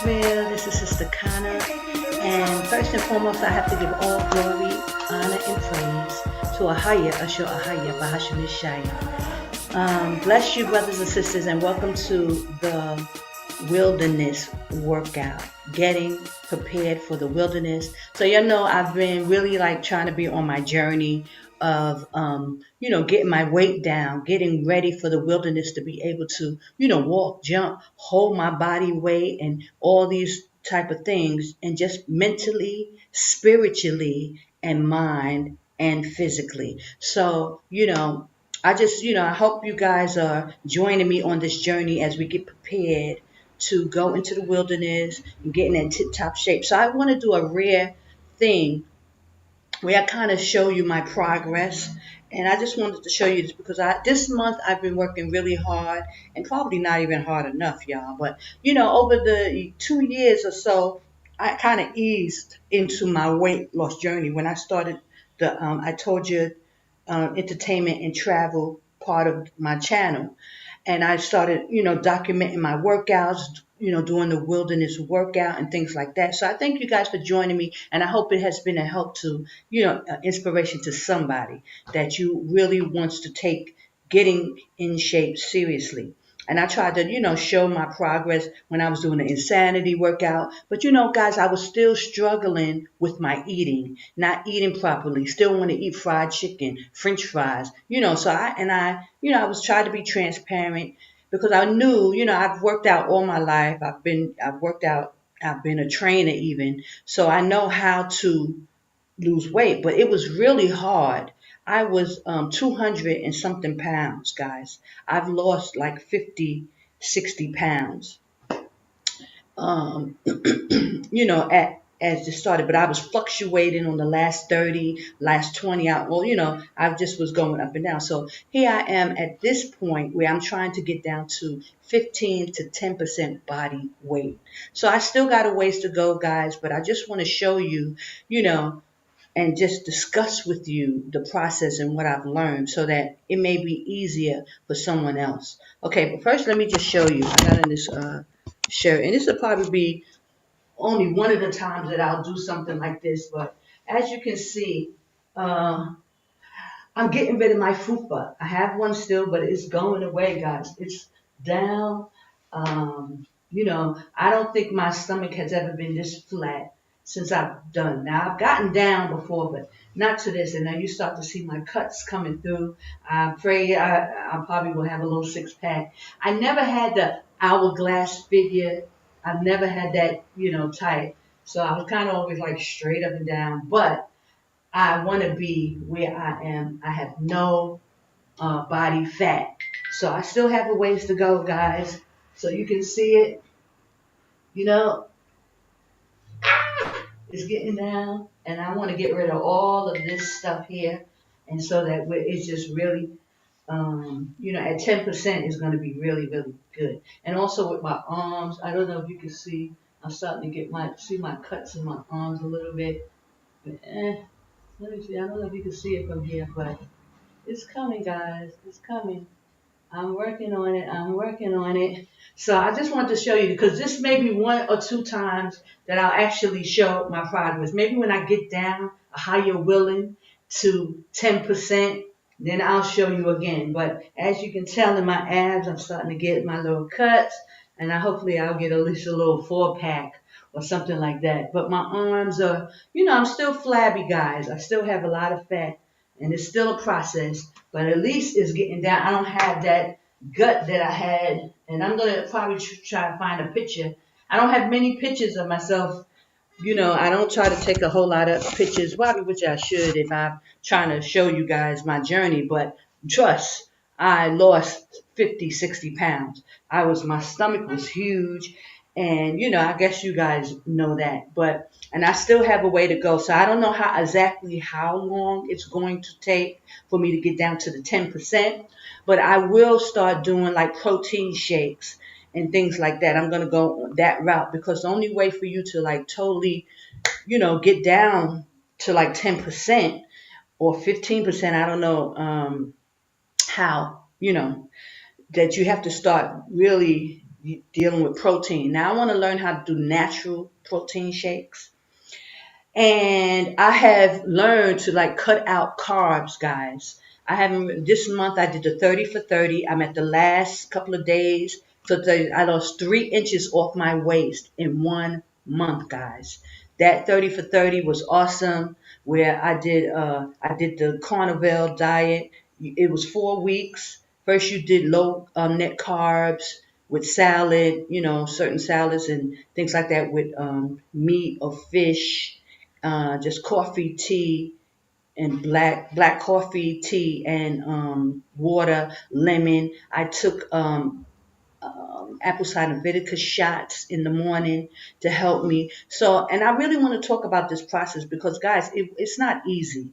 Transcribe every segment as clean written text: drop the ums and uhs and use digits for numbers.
itojatravel. This is Sister Kana. And first and foremost, I have to give all glory, honor, and praise to AHAYAH, Asher AHAYAH, Bahasham Yashaya. Bless you, brothers and sisters, and welcome to the wilderness workout, getting prepared for the wilderness. So I've been really trying to be on my journey of getting my weight down, getting ready for the wilderness to be able to walk, jump, hold my body weight, and all these type of things, and just mentally, spiritually, and mind and physically. So I hope you guys are joining me on this journey as we get prepared to go into the wilderness and get in that tip-top shape. So I want to do a rare thing where I kind of show you my progress. And I just wanted to show you this because this month I've been working really hard, and probably not even hard enough, y'all. But, over the 2 years or so, I kind of eased into my weight loss journey. When I started I told you, entertainment and travel part of my channel. And I started, documenting my workouts, doing the wilderness workout and things like that. So I thank you guys for joining me. And I hope it has been a help to, inspiration to somebody that you really wants to take getting in shape seriously. And I tried to, show my progress when I was doing the insanity workout. But, guys, I was still struggling with my eating, not eating properly, still want to eat fried chicken, French fries, so I was trying to be transparent because I knew, I've worked out all my life. I've worked out, I've been a trainer even. So I know how to lose weight, but it was really hard. I was 200 and something pounds, guys. I've lost like 50, 60 pounds, as it started. But I was fluctuating on the last 30, last 20. I just was going up and down. So here I am at this point where I'm trying to get down to 15 to 10% body weight. So I still got a ways to go, guys, but I just want to show you, and just discuss with you the process and what I've learned so that it may be easier for someone else. Okay, but first let me just show you. I got in this shirt, and this will probably be only one of the times that I'll do something like this, but as you can see, I'm getting rid of my FUPA. I have one still, but it's going away, guys. It's down. I don't think my stomach has ever been this flat since I've done. Now, I've gotten down before, but not to this. And now you start to see my cuts coming through. I'm afraid I probably will have a little six-pack. I never had the hourglass figure. I've never had that, tight. So I was kind of always like straight up and down. But I want to be where I am. I have no body fat. So I still have a ways to go, guys. So you can see it, it's getting down, and I want to get rid of all of this stuff here, and so that it's just really, at 10% is going to be really, really good. And also with my arms, I don't know if you can see, I'm starting to get my cuts in my arms a little bit. But, let me see, I don't know if you can see it from here, but it's coming, guys, it's coming. I'm working on it. So I just wanted to show you, because this may be one or two times that I'll actually show my progress. Maybe when I get down a higher willing to 10%, then I'll show you again. But as you can tell in my abs, I'm starting to get my little cuts, and hopefully I'll get at least a little 4-pack or something like that. But my arms are, I'm still flabby, guys. I still have a lot of fat. And it's still a process, but at least it's getting down. I don't have that gut that I had, and I'm going to probably try to find a picture. I don't have many pictures of myself. I don't try to take a whole lot of pictures, probably, which I should if I'm trying to show you guys my journey. But trust, I lost 50, 60 pounds. My stomach was huge. And, I guess you guys know that. And I still have a way to go. So I don't know exactly how long it's going to take for me to get down to the 10%. But I will start doing like protein shakes and things like that. I'm going to go that route, because the only way for you to like totally, get down to like 10% or 15%, I don't know how, that you have to start really dealing with protein. Now I want to learn how to do natural protein shakes. And I have learned to like cut out carbs, guys. I haven't, this month I did the 30 for 30. I'm at the last couple of days. So I lost 3 inches off my waist in 1 month, guys. That 30 for 30 was awesome. Where I did the carnival diet. It was 4 weeks. First you did low net carbs with salad, certain salads and things like that with meat or fish, just coffee, tea, and black coffee, tea, and water, lemon. I took apple cider vinegar shots in the morning to help me. So, and I really want to talk about this process because, guys, it's not easy.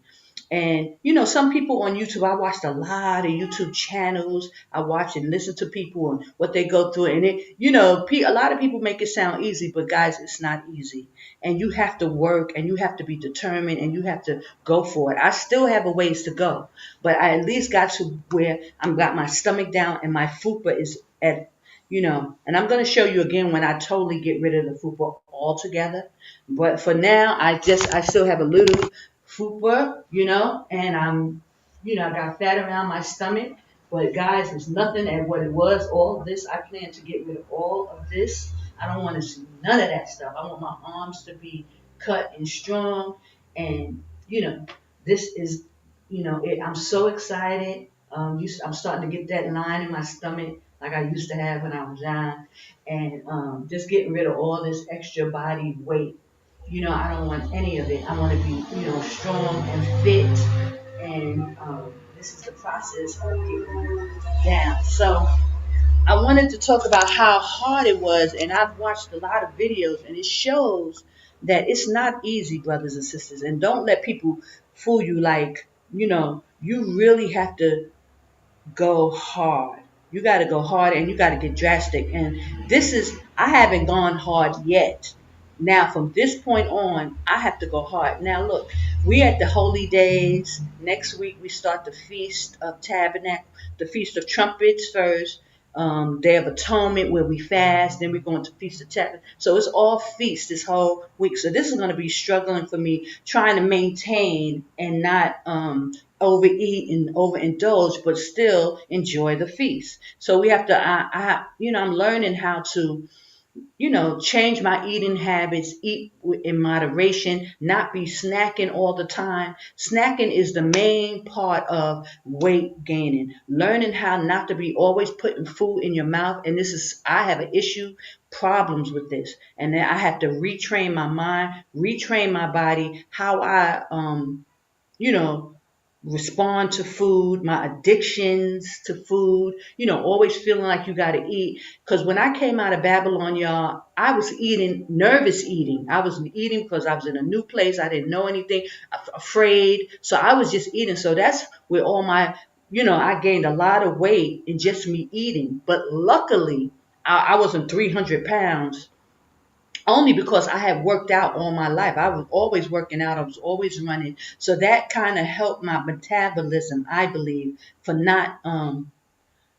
And some people on YouTube, I watched a lot of YouTube channels. I watch and listen to people and what they go through, and a lot of people make it sound easy, but guys, it's not easy. And you have to work, and you have to be determined, and you have to go for it. I still have a ways to go, but I at least got to where I've got my stomach down and my FUPA is at, and I'm going to show you again when I totally get rid of the FUPA altogether. But for now, I still have a little FUPA, and I got fat around my stomach. But guys, it's nothing at what it was. All of this, I plan to get rid of all of this. I don't want to see none of that stuff. I want my arms to be cut and strong. And, this is, I'm so excited. I'm starting to get that line in my stomach like I used to have when I was young. And just getting rid of all this extra body weight. I don't want any of it. I want to be, strong and fit. And this is the process of getting down. So I wanted to talk about how hard it was. And I've watched a lot of videos, and it shows that it's not easy, brothers and sisters. And don't let people fool you like, you really have to go hard. You got to go hard, and you got to get drastic. And I haven't gone hard yet. Now, from this point on, I have to go hard. Now, look, we're at the holy days. Next week, we start the Feast of Tabernacle, the Feast of Trumpets first. Day of Atonement, where we fast. Then we're going to Feast of Tabernacle. So it's all feast this whole week. So this is going to be struggling for me, trying to maintain and not overeat and overindulge, but still enjoy the feast. So we have to, I'm learning how to, change my eating habits, eat in moderation, not be snacking all the time. Snacking is the main part of weight gaining. Learning how not to be always putting food in your mouth. And I have an issue, problems with this. And then I have to retrain my mind, retrain my body, how I, you know, respond to food, my addictions to food, always feeling like you got to eat. Because when I came out of Babylon, y'all, I was eating, nervous eating. I was eating because I was in a new place. I didn't know anything, afraid. So I was just eating. So that's where all my, I gained a lot of weight in just me eating. But luckily, I wasn't 300 pounds only because I had worked out all my life. I was always working out. I was always running. So that kind of helped my metabolism, I believe, for not,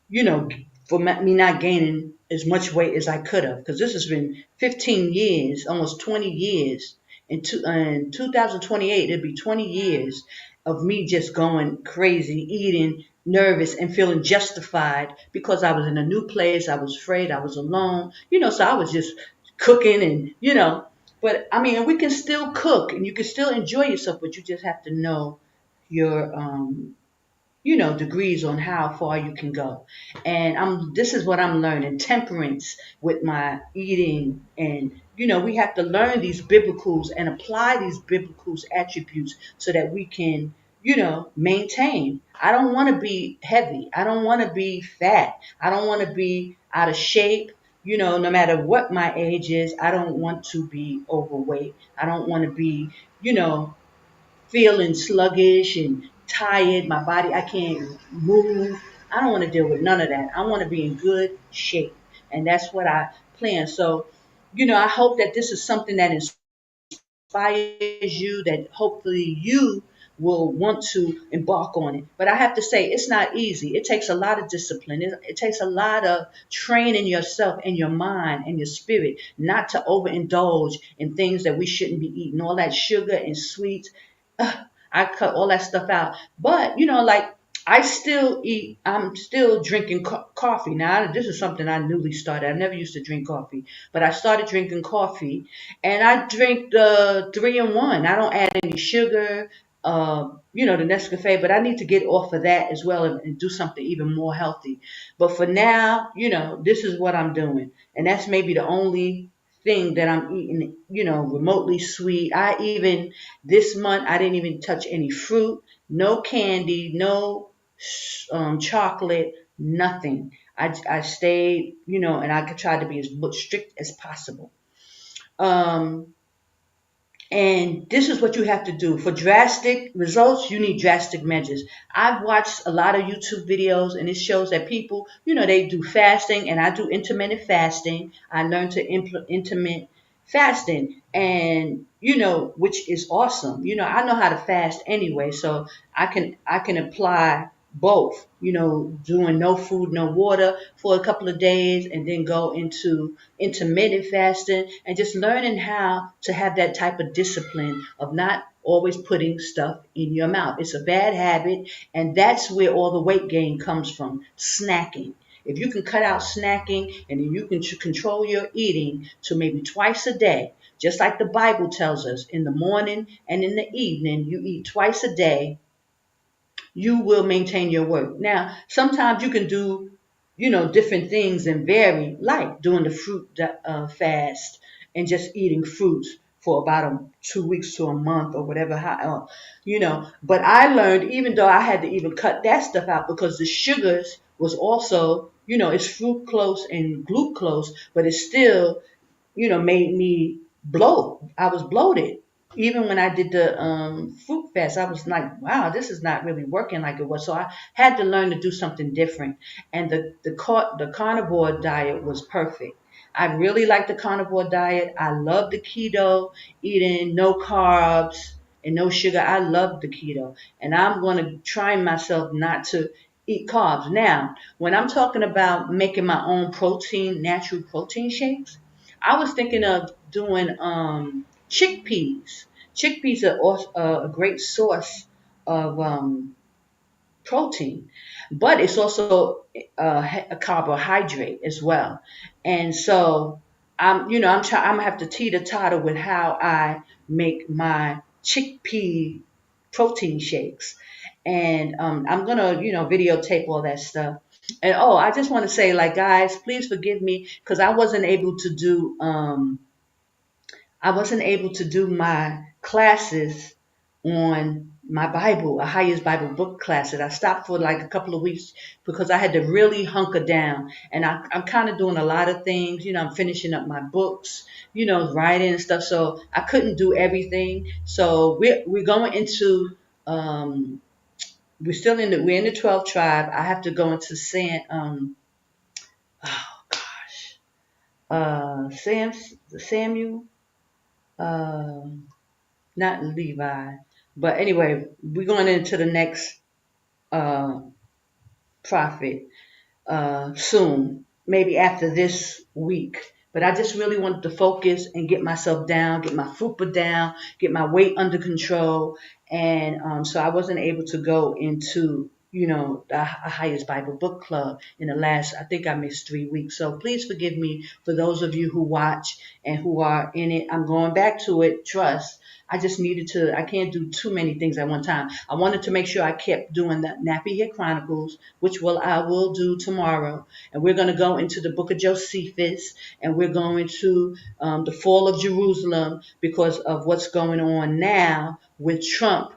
you know, for me not gaining as much weight as I could have. Because this has been 15 years, almost 20 years. In 2028, it'd be 20 years of me just going crazy, eating, nervous, and feeling justified because I was in a new place. I was afraid. I was alone. So I was just cooking and, but I mean, we can still cook and you can still enjoy yourself, but you just have to know your, degrees on how far you can go. And this is what I'm learning, temperance with my eating. And, we have to learn these biblicals and apply these biblicals attributes so that we can, maintain. I don't want to be heavy. I don't want to be fat. I don't want to be out of shape. No matter what my age is, I don't want to be overweight. I don't want to be, feeling sluggish and tired. My body, I can't move. I don't want to deal with none of that. I want to be in good shape. And that's what I plan. So, I hope that this is something that inspires you, that hopefully you will want to embark on it. But I have to say, it's not easy. It takes a lot of discipline. It takes a lot of training yourself and your mind and your spirit not to overindulge in things that we shouldn't be eating. All that sugar and sweets. I cut all that stuff out. But, like I still eat, I'm still drinking coffee. Now, this is something I newly started. I never used to drink coffee, but I started drinking coffee and I drink the 3-in-1. I don't add any sugar, the Nescafe, but I need to get off of that as well and do something even more healthy. But for now, this is what I'm doing. And that's maybe the only thing that I'm eating, remotely sweet. This month, I didn't even touch any fruit, no candy, no chocolate, nothing. I stayed, and I tried to be as strict as possible. And this is what you have to do. For drastic results, you need drastic measures. I've watched a lot of YouTube videos, and it shows that people, they do fasting, and I do intermittent fasting. I learned to implement intermittent fasting, and which is awesome. I know how to fast anyway, so I can apply both. Doing no food, no water for a couple of days, and then go into intermittent fasting, and just learning how to have that type of discipline of not always putting stuff in your mouth. It's a bad habit, and that's where all the weight gain comes from, snacking. If you can cut out snacking and then you can control your eating to maybe twice a day, just like the Bible tells us, in the morning and in the evening, you eat twice a day, you will maintain your weight. Now, sometimes you can do, different things and vary, like doing the fruit fast and just eating fruits for about 2 weeks to a month or whatever, But I learned, even though I had to even cut that stuff out because the sugars was also, it's fructose and glucose, but it still, made me bloat. I was bloated. Even when I did the fruit fast, I was like, wow, this is not really working like it was. So I had to learn to do something different. And the carnivore diet was perfect. I really like the carnivore diet. I love the keto, eating no carbs and no sugar. I love the keto. And I'm going to try myself not to eat carbs. Now, when I'm talking about making my own natural protein shakes, I was thinking of doing chickpeas. Chickpeas are also a great source of protein, but it's also a carbohydrate as well. And so I'm gonna have to teeter-totter with how I make my chickpea protein shakes. And I'm gonna, videotape all that stuff. And I just want to say, like, guys, please forgive me because I wasn't able to do my classes on my Bible, AHAYAH's Bible book classes. I stopped for like a couple of weeks because I had to really hunker down. And I'm kind of doing a lot of things. I'm finishing up my books, writing and stuff. So I couldn't do everything. So we're going into, we're in the 12th tribe. I have to go into Samuel. Not Levi, but anyway, we're going into the next prophet soon, maybe after this week. But I just really wanted to focus and get myself down, get my FUPA down, get my weight under control, and so I wasn't able to go into the AHAYAH's Bible Book Club in the last, I think I missed 3 weeks. So please forgive me for those of you who watch and who are in it. I'm going back to it, trust. I just I can't do too many things at one time. I wanted to make sure I kept doing the Nappy Head Chronicles, which I will do tomorrow. And we're going to go into the book of Josephus, and we're going to the fall of Jerusalem because of what's going on now with Trump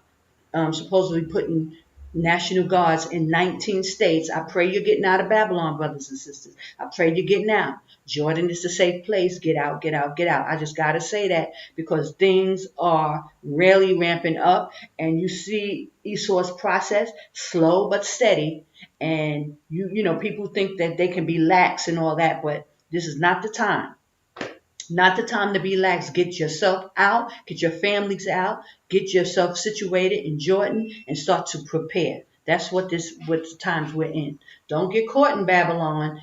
supposedly putting National Guards in 19 states. I pray you're getting out of Babylon, brothers and sisters. I pray you're getting out. Jordan is a safe place. Get out, get out, get out. I just got to say that because things are really ramping up, and you see Esau's process, slow but steady. And people think that they can be lax and all that, but this is not the time. Not the time to be lax. Get yourself out, get your families out, get yourself situated in Jordan and start to prepare. That's what the times we're in. Don't get caught in Babylon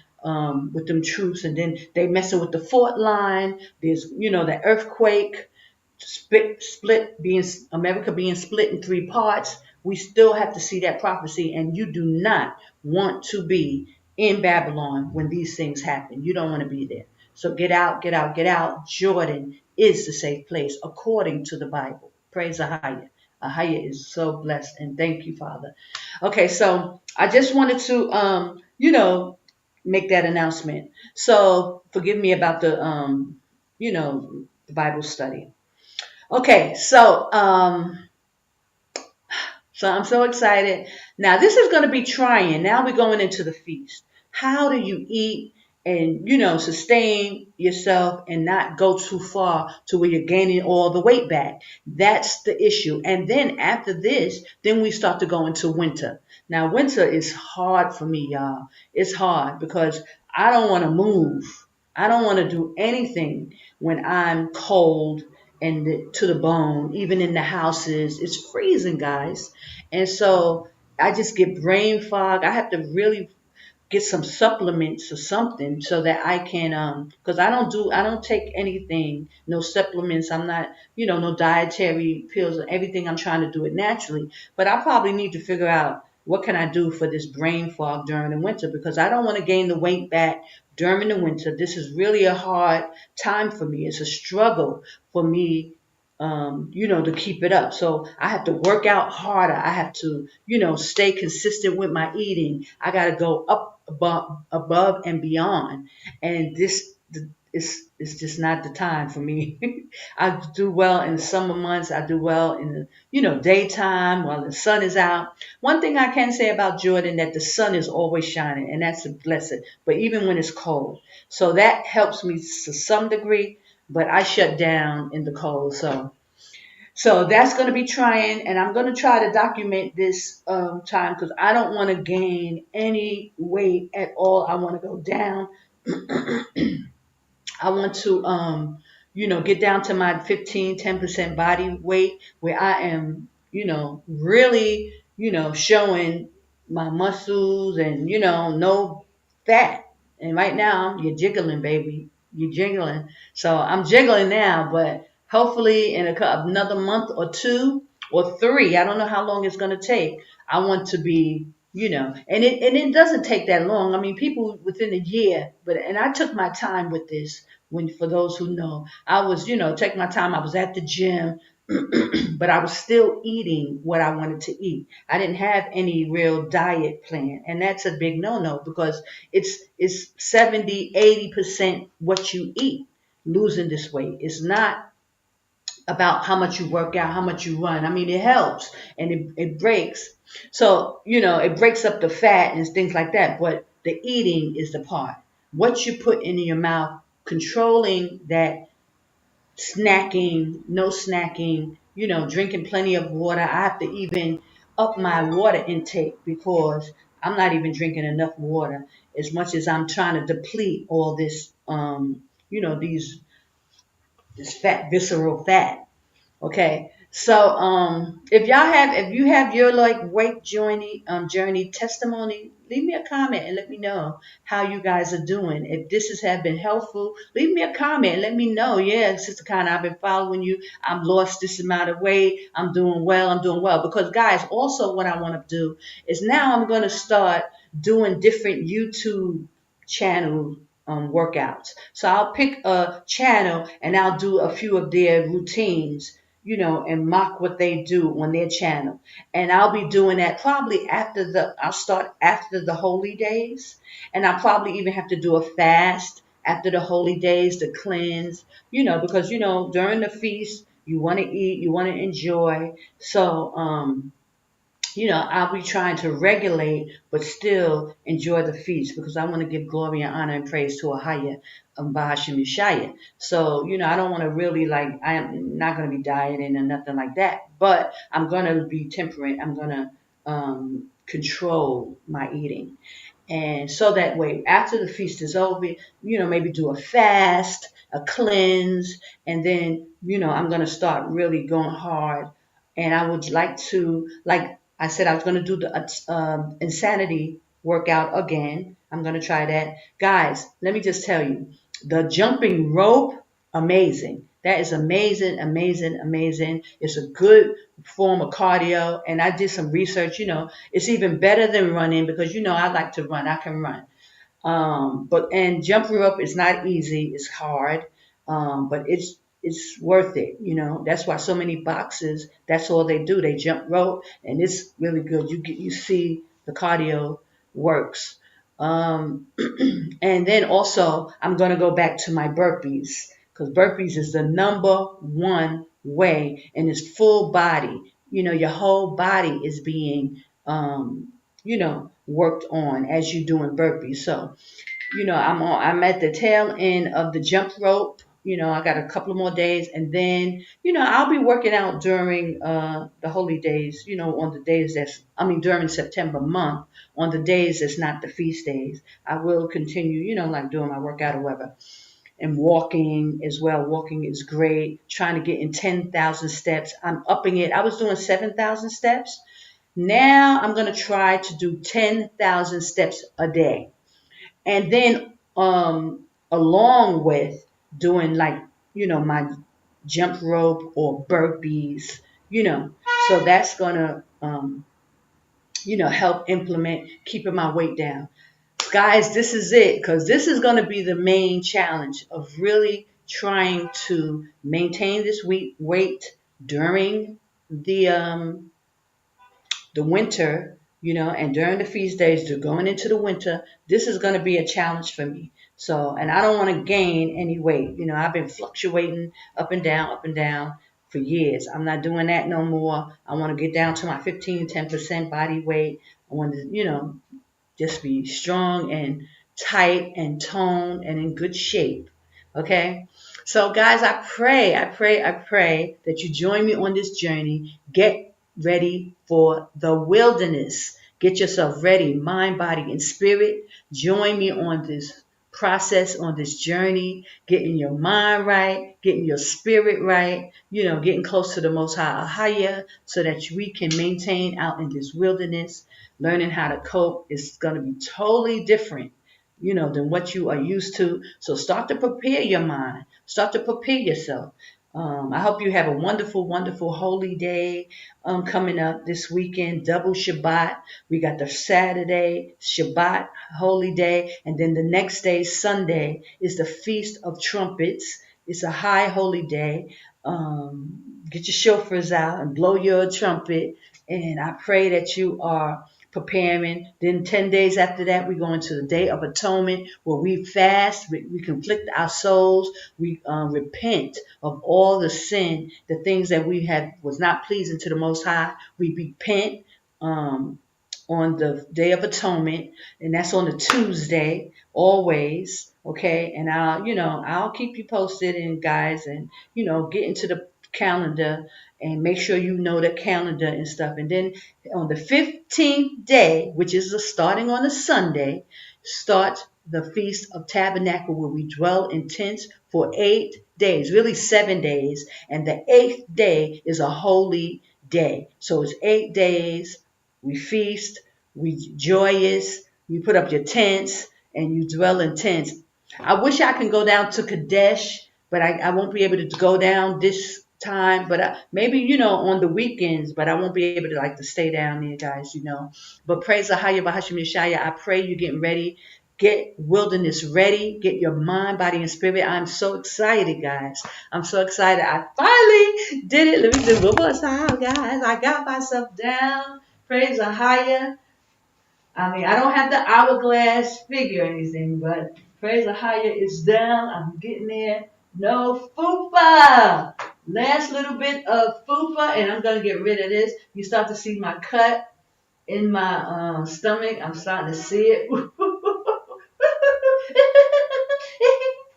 with them troops, and then they messing with the fort line. There's, the earthquake, split being America being split in three parts. We still have to see that prophecy, and you do not want to be in Babylon when these things happen. You don't want to be there. So get out, get out, get out. Jordan is the safe place according to the Bible. Praise AHAYAH. AHAYAH is so blessed, and thank you, Father. Okay, so I just wanted to, make that announcement. So forgive me about the Bible study. Okay, so I'm so excited. Now this is going to be trying. Now we're going into the feast. How do you eat and, sustain yourself and not go too far to where you're gaining all the weight back? That's the issue. And then after this, then we start to go into winter. Now winter is hard for me, y'all. It's hard because I don't want to move. I don't want to do anything when I'm cold and to the bone. Even in the houses, it's freezing, guys. And so I just get brain fog. I have to really get some supplements or something so that I can because I don't take anything, no supplements. I'm not, no dietary pills or everything. I'm trying to do it naturally. But I probably need to figure out what can I do for this brain fog during the winter, because I don't want to gain the weight back during the winter. This is really a hard time for me. It's a struggle for me, to keep it up. So I have to work out harder. I have to, stay consistent with my eating. I got to go up above and beyond. And this is just not the time for me. I do well in the summer months. I do well in the, daytime while the sun is out. One thing I can say about Jordan, that the sun is always shining, and that's a blessing. But even when it's cold. So that helps me to some degree, but I shut down in the cold. So that's going to be trying, and I'm going to try to document this time, because I don't want to gain any weight at all. I want to go down. I want to, get down to my 10% body weight where I am, really, showing my muscles and, no fat. And right now you're jiggling, baby. You're jiggling. So I'm jiggling now, but hopefully in another month or 2 or 3, I don't know how long it's going to take. I want to be, and it doesn't take that long. I mean, people within a year, and I took my time with this. For those who know, I was, take my time. I was at the gym, but I was still eating what I wanted to eat. I didn't have any real diet plan, and that's a big no-no, because it's 70-80% what you eat, losing this weight. It's not about how much you work out, how much you run. I mean, it helps and it breaks. So, it breaks up the fat and things like that. But the eating is the part. What you put in your mouth, controlling that, snacking, no snacking, drinking plenty of water. I have to even up my water intake, because I'm not even drinking enough water, as much as I'm trying to deplete all this, this fat, visceral fat. Okay. So if you have your weight journey testimony, leave me a comment and let me know how you guys are doing. If this has been helpful, leave me a comment and let me know. Yeah, Sister Kana, I've been following you. I've lost this amount of weight. I'm doing well. Because guys, also what I want to do is now I'm going to start doing different YouTube channel workouts. So I'll pick a channel and I'll do a few of their routines, and mock what they do on their channel. And I'll be doing that probably I'll start after the holy days. And I'll probably even have to do a fast after the holy days to cleanse, because, during the feast, you want to eat, you want to enjoy. So, I'll be trying to regulate, but still enjoy the feast, because I want to give glory and honor and praise to AHAYAH, Yashaya. So, I don't want to really I am not going to be dieting or nothing like that, but I'm going to be temperate. I'm going to, control my eating. And so that way, after the feast is over, maybe do a fast, a cleanse, and then, I'm going to start really going hard. And I would like to, like I said, I was going to do the insanity workout again. I'm going to try that. Guys, let me just tell you, the jumping rope, amazing. That is amazing, amazing, amazing. It's a good form of cardio. And I did some research, it's even better than running because, I like to run. I can run. And jump rope is not easy. It's hard. But it's worth it. That's why so many boxers, that's all they do. They jump rope and it's really good. You see the cardio works. Um, and then also I'm going to go back to my burpees because burpees is the number one way and it's full body. Your whole body is being, worked on as you're doing burpees. So I'm at the tail end of the jump rope. I got a couple of more days and then, I'll be working out during the holy days, on the days during September month, on the days that's not the feast days. I will continue, like doing my workout or whatever. And walking as well. Walking is great. Trying to get in 10,000 steps. I'm upping it. I was doing 7,000 steps. Now I'm going to try to do 10,000 steps a day. And then along with doing like, my jump rope or burpees, so that's going to, help implement keeping my weight down. Guys, this is it because this is going to be the main challenge of really trying to maintain this weight during the winter, and during the feast days, they're going into the winter. This is going to be a challenge for me. So, and I don't want to gain any weight. I've been fluctuating up and down for years. I'm not doing that no more. I want to get down to my 10% body weight. I want to, just be strong and tight and toned and in good shape. Okay? So guys, I pray that you join me on this journey. Get ready for the wilderness. Get yourself ready, mind, body, and spirit. Join me on this process, on this journey, getting your mind right, getting your spirit right, getting close to the Most High AHAYAH so that we can maintain out in this wilderness. Learning how to cope is going to be totally different, than what you are used to. So start to prepare your mind. Start to prepare yourself. I hope you have a wonderful, wonderful holy day coming up this weekend. Double Shabbat. We got the Saturday Shabbat holy day, and then the next day, Sunday, is the Feast of Trumpets. It's a high holy day. Get your shofars out and blow your trumpet. And I pray that you are preparing. Then 10 days after that, we go into the Day of Atonement where we fast, we conflict our souls, we repent of all the sin, the things that we had was not pleasing to the Most High. We repent on the Day of Atonement, and that's on the Tuesday, always. Okay, and I'll keep you posted, and guys, and get into the calendar and make sure you know the calendar and stuff. And then on the 15th day, which is starting on a Sunday, start the Feast of Tabernacle where we dwell in tents for 8 days, really 7 days. And the 8th day is a holy day. So it's 8 days. We feast, we joyous, you put up your tents, and you dwell in tents. I wish I can go down to Qadash, but I won't be able to go down this time, but maybe on the weekends, but I won't be able to stay down there, guys. But praise AHAYAH Bahashim Yashaya. I pray you're getting ready. Get wilderness ready. Get your mind, body, and spirit. I'm so excited, guys. I'm so excited. I finally did it. Let me do one more time, guys. I got myself down. Praise AHAYAH. I don't have the hourglass figure or anything, but praise AHAYAH is down. I'm getting there. No FUPA. Last little bit of FUPA, and I'm going to get rid of this. You start to see my cut in my stomach. I'm starting to see it.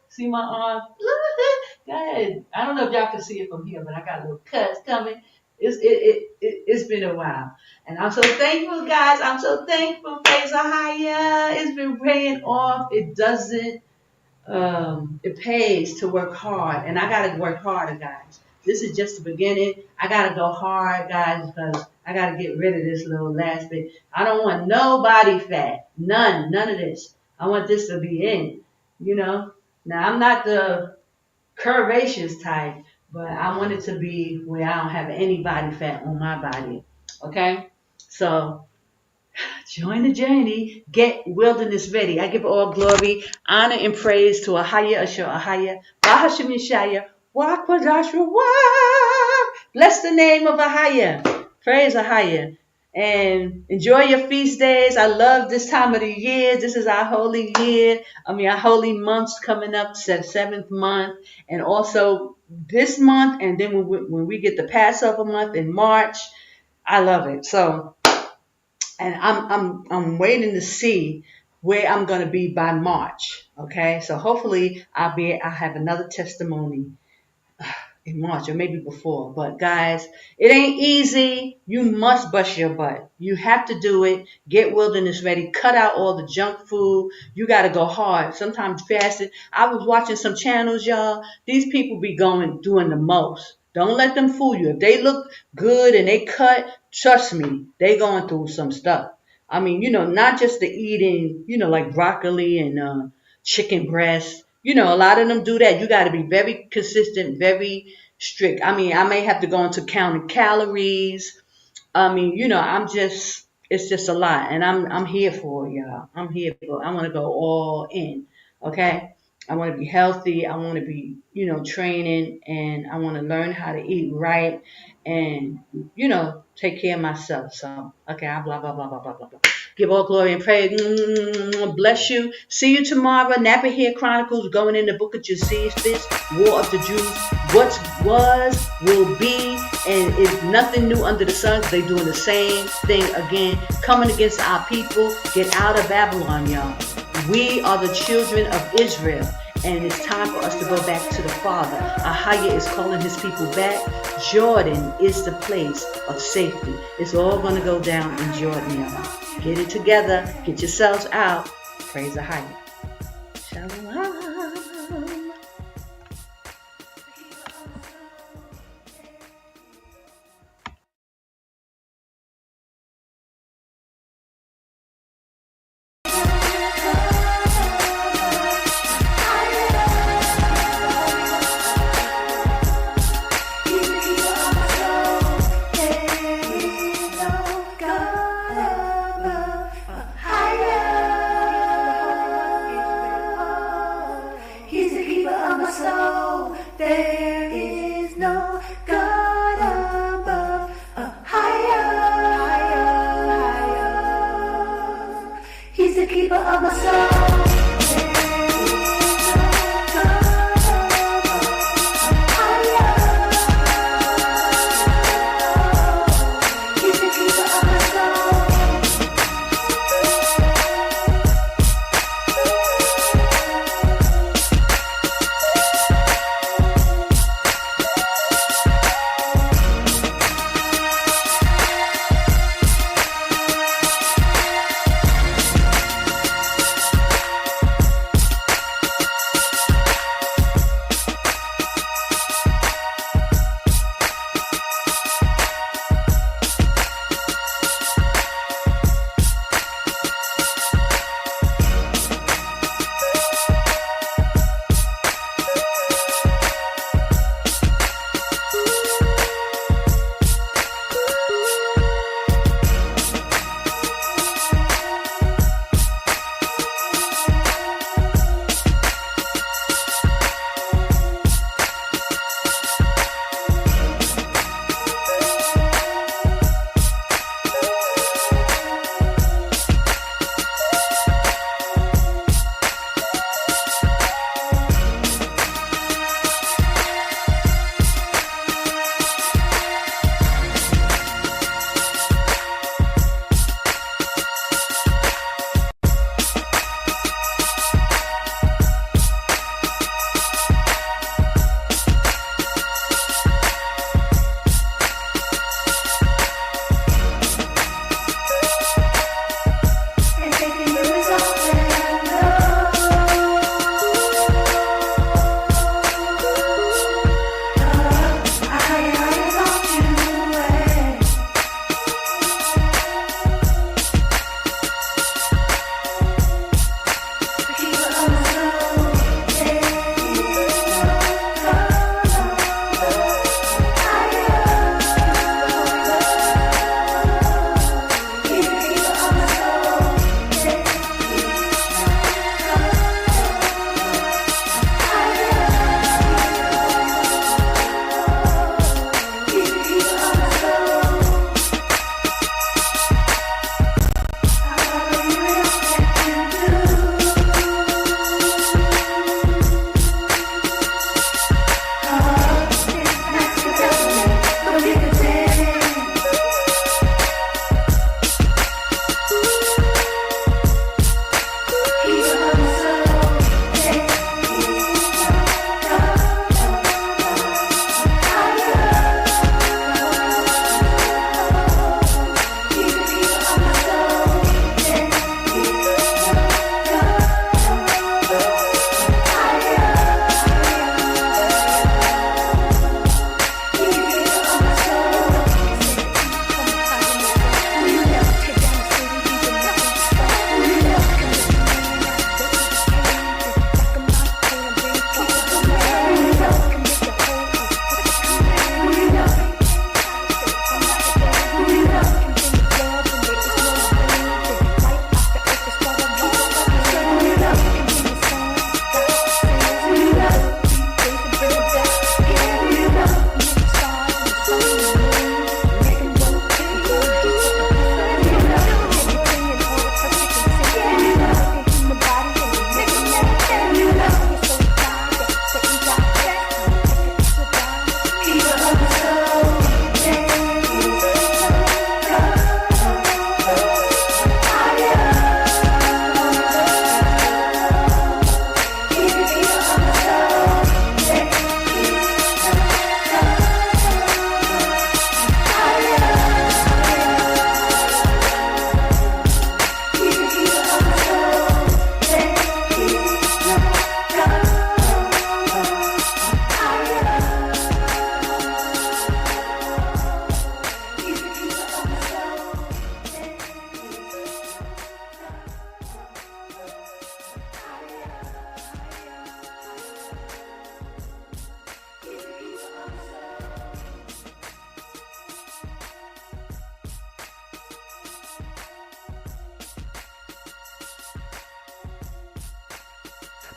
See my arm? Go ahead. I don't know if y'all can see it from here, but I got little cuts coming. It's been a while. And I'm so thankful, guys. I'm so thankful. Praise AHAYAH. It's been paying off. It doesn't, it pays to work hard. And I got to work harder, guys. This is just the beginning. I got to go hard, guys, because I got to get rid of this little last bit. I don't want no body fat. None of this. I want this to be in, you know. Now, I'm not the curvaceous type, but I want it to be where I don't have any body fat on my body. Okay? So, join the journey. Get wilderness ready. I give all glory, honor, and praise to AHAYAH, AHAYAH, Bahashim Yashaya, Qadash, Rawach. Bless the name of AHAYAH. Praise AHAYAH. And enjoy your feast days. I love this time of the year. This is our holy year. Our holy months coming up, 7th month. And also this month. And then when we get the Passover month in March, I love it. So, and I'm waiting to see where I'm going to be by March. Okay. So hopefully I'll have another testimony in March or maybe before. But guys, it ain't easy. You must bust your butt. You have to do it. Get wilderness ready. Cut out all the junk food. You got to go hard. Sometimes fasting. I was watching some channels, y'all. These people be doing the most. Don't let them fool you. If they look good and they cut, trust me, they going through some stuff. Not just the eating, like broccoli and chicken breast. A lot of them do that. You got to be very consistent, very strict. I may have to go into counting calories. It's just a lot. And I'm here for it, y'all. I'm here for it. I want to go all in. Okay? I want to be healthy. I want to be, training. And I want to learn how to eat right and, take care of myself. So, okay, blah, blah, blah, blah, blah, blah, blah. Give all glory and praise. Bless you. See you tomorrow. Napa Hair Chronicles going in the book of Josephus, War of the Jews. What was, will be, and is nothing new under the sun. They doing the same thing again. Coming against our people. Get out of Babylon, y'all. We are the children of Israel. And it's time for us to go back to the Father. AHAYAH is calling his people back. Jordan is the place of safety. It's all going to go down in Jordan, y'all. Get it together. Get yourselves out. Praise AHAYAH. Shalom. There is no God above, AHAYAH. He's the keeper of my soul.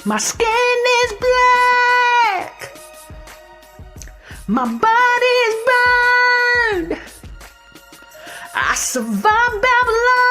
My skin is black. My body is burned. I survived Babylon.